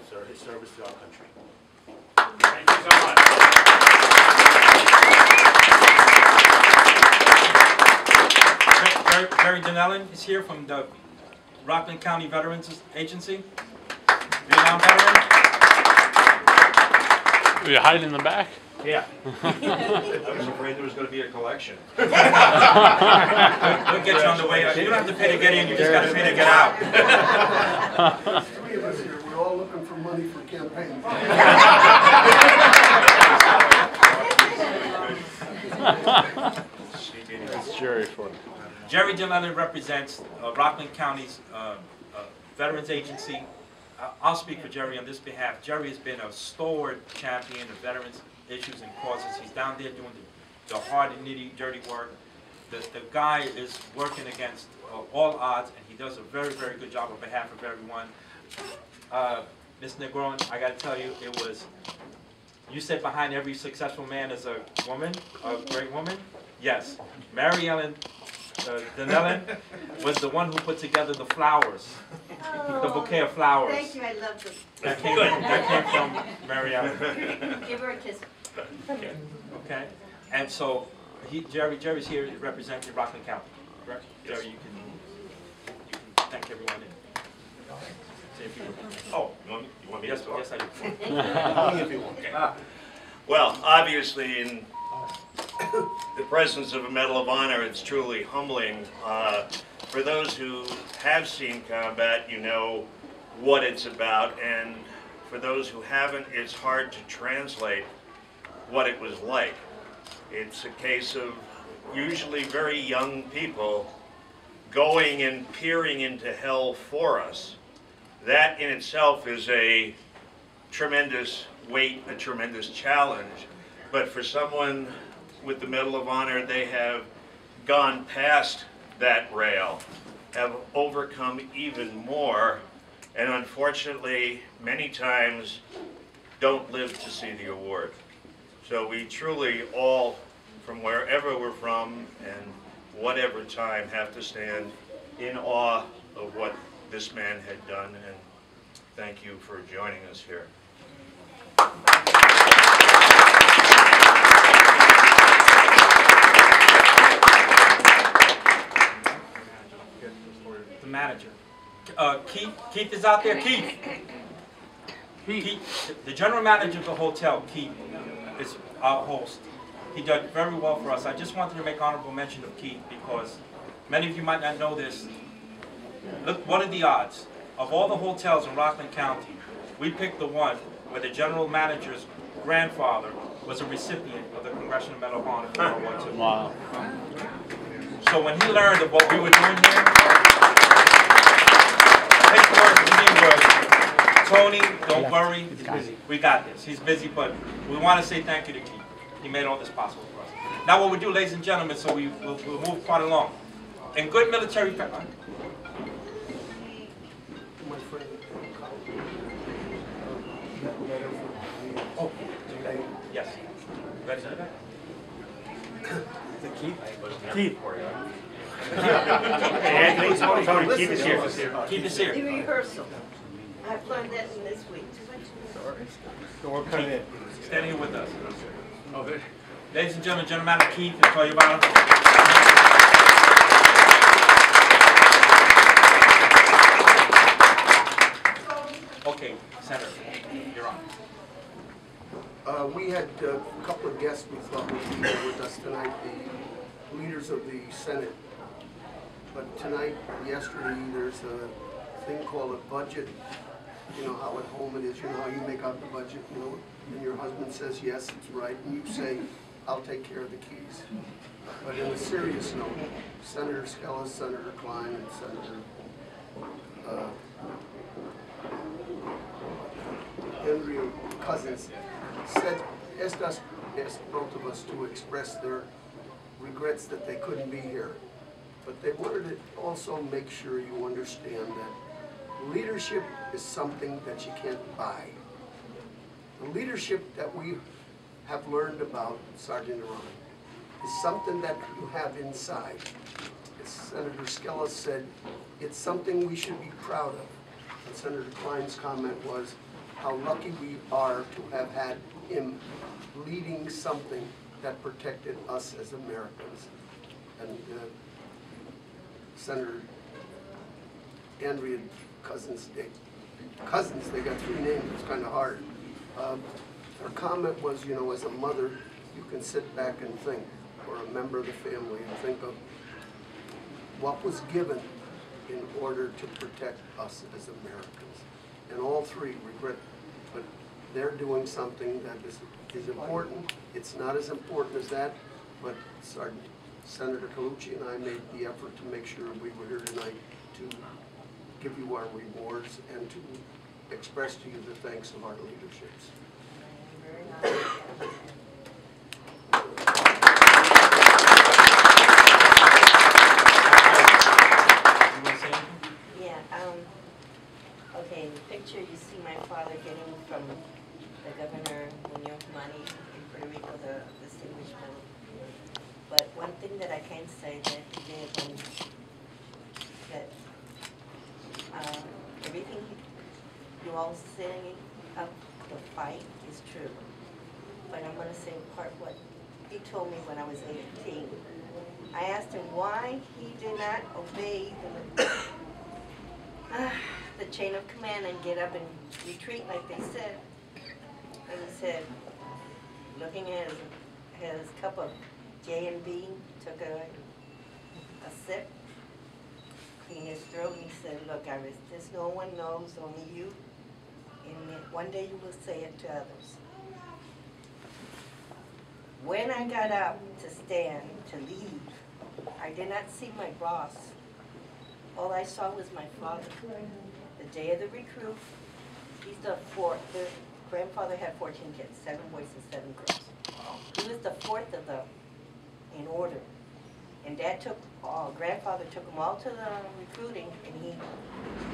his service to our country. Thank you so much. Jerry Donnellan is here from the Rockland County Veterans Agency. Vietnam veteran. Are you hiding in the back? Yeah. I was afraid there was going to be a collection. We'll get you on the way. You don't have to pay to get in, you just got to pay to get out. Three of us here, we're all looking for money for campaigns. That's Jerry for you. Jerry Donnellan represents Rockland County's Veterans Agency. I'll speak for Jerry on this behalf. Jerry has been a stalwart champion of veterans issues and causes. He's down there doing the hard and dirty work. The guy is working against all odds, and he does a very, very good job on behalf of everyone. Ms. Negron, I got to tell you, you said behind every successful man is a woman, a great woman. Yes, Mary Ellen Donnellan was the one who put together the flowers, the bouquet of flowers. Thank you, I love them. That came from Mary Ellen. Give her a kiss. Okay, and so Jerry's here representing Rockland County, correct? Yes. Jerry, you can thank everyone. Say a few words. Oh, you want me Yes, to talk? yes, I do. Okay. Well, obviously, in the presence of a Medal of Honor, it's truly humbling. For those who have seen combat, you know what it's about, and for those who haven't, it's hard to translate what it was like. It's a case of usually very young people going and peering into hell for us. That in itself is a tremendous weight, a tremendous challenge. But for someone with the Medal of Honor, they have gone past that rail, have overcome even more, and unfortunately, many times don't live to see the award. So we truly all, from wherever we're from and whatever time, have to stand in awe of what this man had done, and thank you for joining us here. The manager. Keith is out there. Keith, the general manager of the hotel, Keith, is our host. He did very well for us. I just wanted to make honorable mention of Keith because many of you might not know this. Look, what are the odds? Of all the hotels in Rockland County, we picked the one where the general manager's grandfather was a recipient of the Congressional Medal of Honor for World War II. Wow. So when he learned of what we were doing here, his words to me was, Tony, don't worry, we got this. He's busy, but we want to say thank you to Keith. He made all this possible for us. Now what we do, ladies and gentlemen, so we'll move quite along. In good military... Oh, yes. Ready to that? Keith? Keith. Anthony, keep us here. Keep us here. The rehearsal. I've learned that in this week. Stand here with us. Ladies and gentlemen, General Manager Keith, I'll tell you about him. Okay, Senator, you're on. We had a couple of guests we thought would be here with us tonight, the leaders of the Senate. But tonight, yesterday, there's a thing called a budget. You know how at home it is, you know how you make out the budget, you know, and your husband says, yes, it's right, and you say, I'll take care of the keys. But in a serious note, Senator Skelos, Senator Klein, and Senator Henry Cousins asked both of us to express their regrets that they couldn't be here. But they wanted to also make sure you understand that leadership is something that you can't buy. The leadership that we have learned about, Sergeant Iran, is something that you have inside. As Senator Skelos said, it's something we should be proud of. And Senator Klein's comment was, how lucky we are to have had him leading something that protected us as Americans. And Senator Andrea Cousins, they got 3 names, it's kind of hard. Her comment was, you know, as a mother, you can sit back and think, or a member of the family, and think of what was given in order to protect us as Americans. And all 3 regret, but they're doing something that is important. It's not as important as that, but Senator Colucci and I made the effort to make sure we were here tonight to give you our rewards and to express to you the thanks of our leaderships. Okay, in the picture you see my father getting from the governor money in Puerto Rico, the distinguished medal. But one thing that I can say that he did, that everything you all saying of the fight is true. But I'm going to say part what he told me when I was 18. I asked him why he did not obey the chain of command and get up and retreat like they said. And he said, looking at his cup of J&B, took a sip, cleaned his throat, and he said, look, Iris, this no one knows, only you. And one day you will say it to others. When I got up to stand, to leave, I did not see my boss. All I saw was my father. The day of the recruit, he's the fourth. Their grandfather had 14 kids, 7 boys and 7 girls. He was the 4th of them in order. And grandfather took them all to the recruiting, and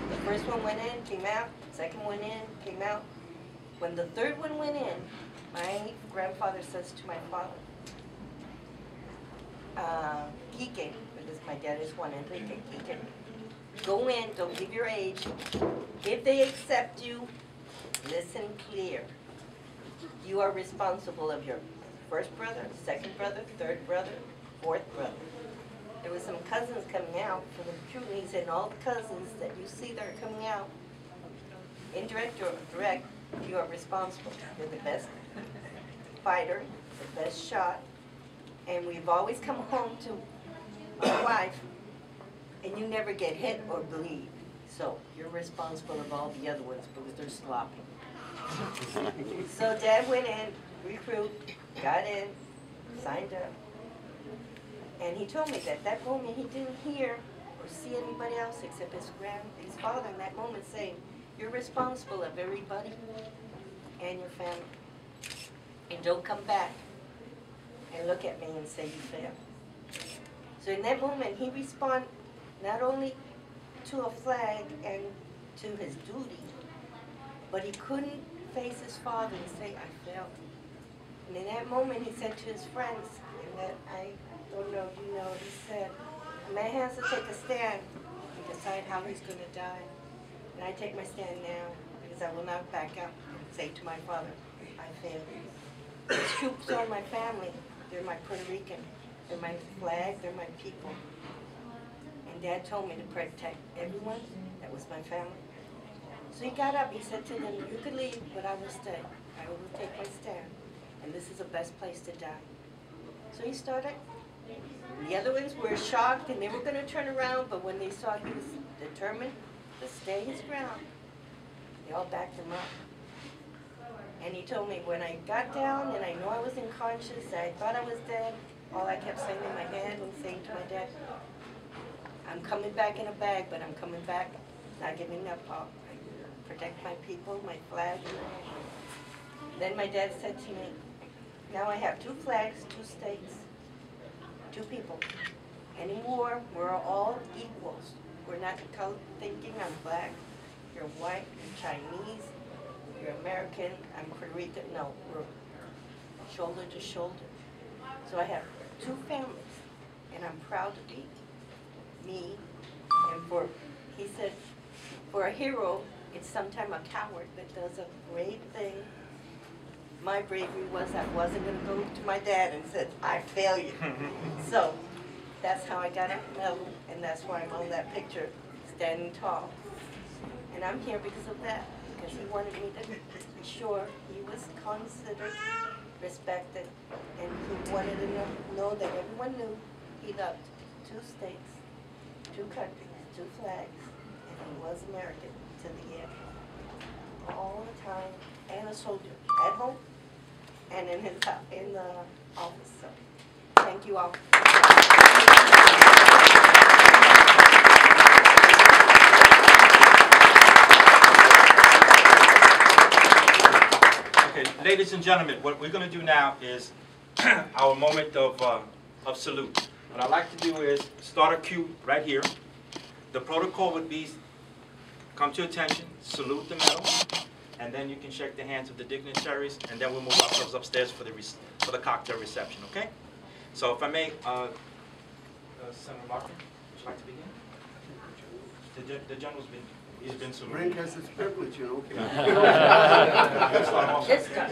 the first one went in, came out, second one in, came out. When the 3rd one went in, my grandfather says to my father, Quique, because my dad is Juan E, Quique, go in, don't give your age. If they accept you, listen clear. You are responsible of your 1st brother, 2nd brother, 3rd brother, 4th brother. There was some cousins coming out for the recruiting. He said, all the cousins that you see that are coming out, indirect or direct, you are responsible. You're the best fighter, the best shot, and we've always come home to my wife, and you never get hit or bleed. So you're responsible of all the other ones because they're sloppy. So Dad went in, recruit, got in, signed up. And he told me that that moment he didn't hear or see anybody else except his father in that moment saying, you're responsible of everybody and your family. And don't come back and look at me and say you failed. So in that moment he responded not only to a flag and to his duty, but he couldn't face his father and say, I failed. And in that moment he said to his friends, and that I don't know if you know, he said, a man has to take a stand and decide how he's going to die. And I take my stand now because I will not back up and say to my father, I failed. These troops are my family. They're my Puerto Rican. They're my flag. They're my people. And Dad told me to protect everyone that was my family. So he got up. He said to them, you could leave, but I will stay. I will take my stand. And this is the best place to die. So he started. The other ones were shocked and they were going to turn around, but when they saw he was determined to stay his ground, they all backed him up. And he told me when I got down and I know I was unconscious, I thought I was dead, all I kept saying in my head and saying to my dad, I'm coming back in a bag, but I'm coming back, not giving up. I protect my people, my flag. Then my dad said to me, now I have 2 flags, 2 states, 2 people. Anymore, we're all equals. We're not thinking I'm black, you're white, you're Chinese, you're American, I'm Puerto Rican. No, we're shoulder to shoulder. So I have 2 families, and I'm proud to be me. And he said, for a hero, it's sometimes a coward that does a great thing. My bravery was I wasn't going to go to my dad and said, I fail you. So that's how I got a medal, and that's why I'm on that picture, standing tall. And I'm here because of that, because he wanted me to be sure he was considered, respected, and he wanted to know that everyone knew he loved 2 states, 2 countries, 2 flags, and he was American to the end. All the time, and a soldier at home and in his in the office. So, thank you all. Okay, ladies and gentlemen, what we're going to do now is our moment of salute. What I'd like to do is start a cue right here. The protocol would be come to attention, salute the medal, and then you can shake the hands of the dignitaries, and then we'll move ourselves upstairs for the cocktail reception, okay? So if I may, Senator Martin, would you like to begin? The general's he's been saluted. Rank has its privilege, you know. Just start.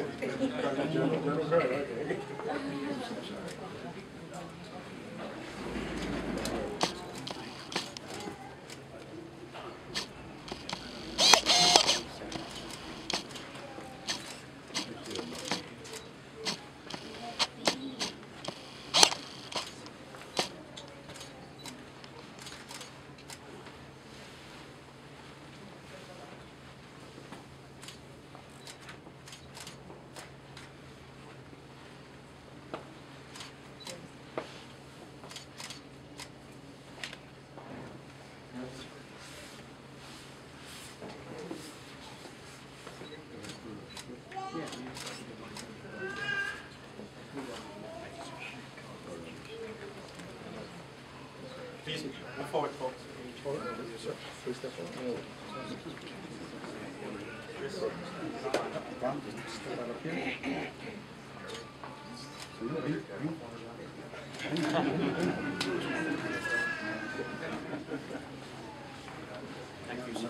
Please move forward, folks. Please step forward. Chris. Ron, just step right up here. Thank you, sir.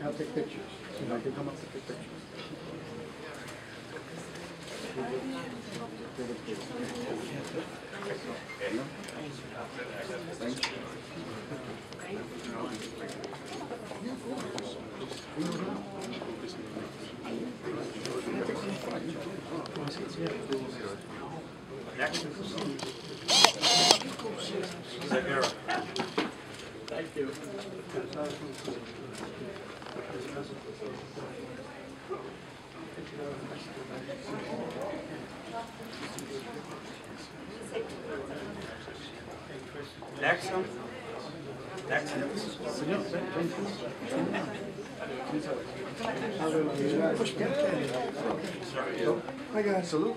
I'll take pictures. So I can come up to take pictures. Next. Zagara. Thank you. Next. Next. I got a salute.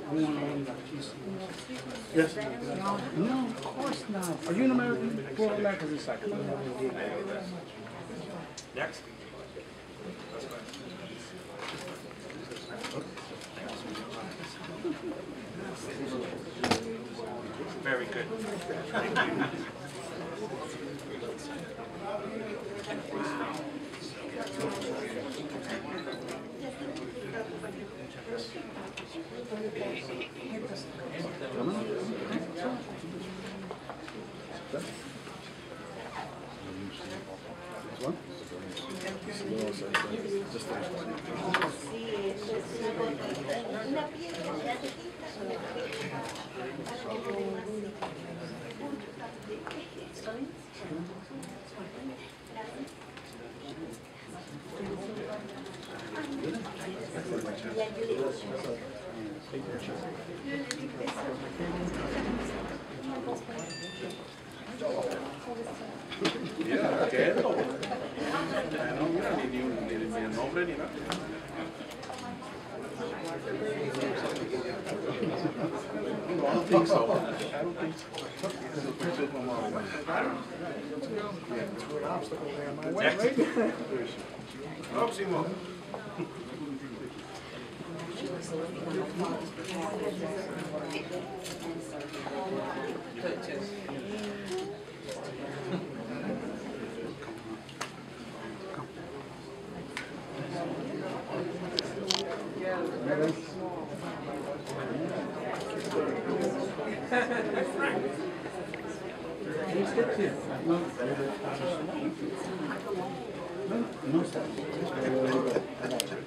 Yes. No, of course not. Are you an American? Well, America's a second. Next. Very good. Thank you. This one?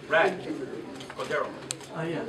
Brad, Cordero. Oh, yeah.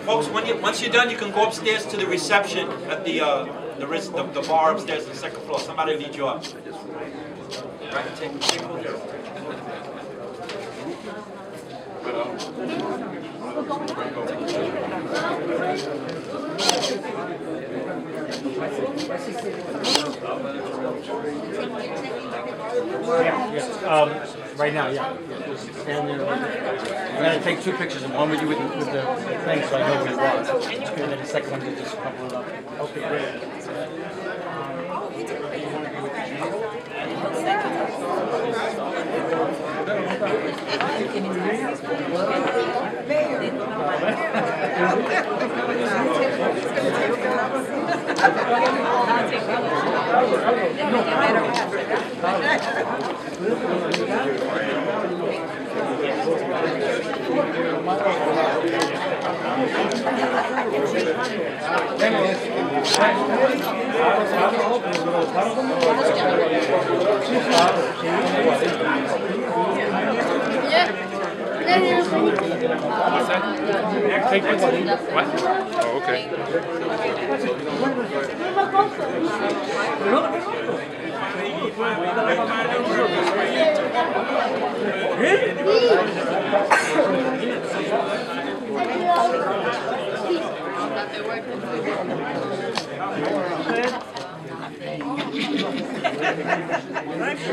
Folks, once you're done, you can go upstairs to the reception at the bar upstairs on the second floor. Somebody will lead you up. Right, take Right now, yeah. Just stand there. I'm going to take two pictures, and one with you with the thing so I know where you are. And then the second one, you just couple it up. Okay, great. Take it. What? Oh, okay.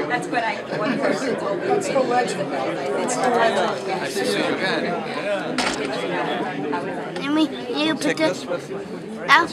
That's what one person told me. It's the legend. It's the legend. Nice to see you again. And you put this out.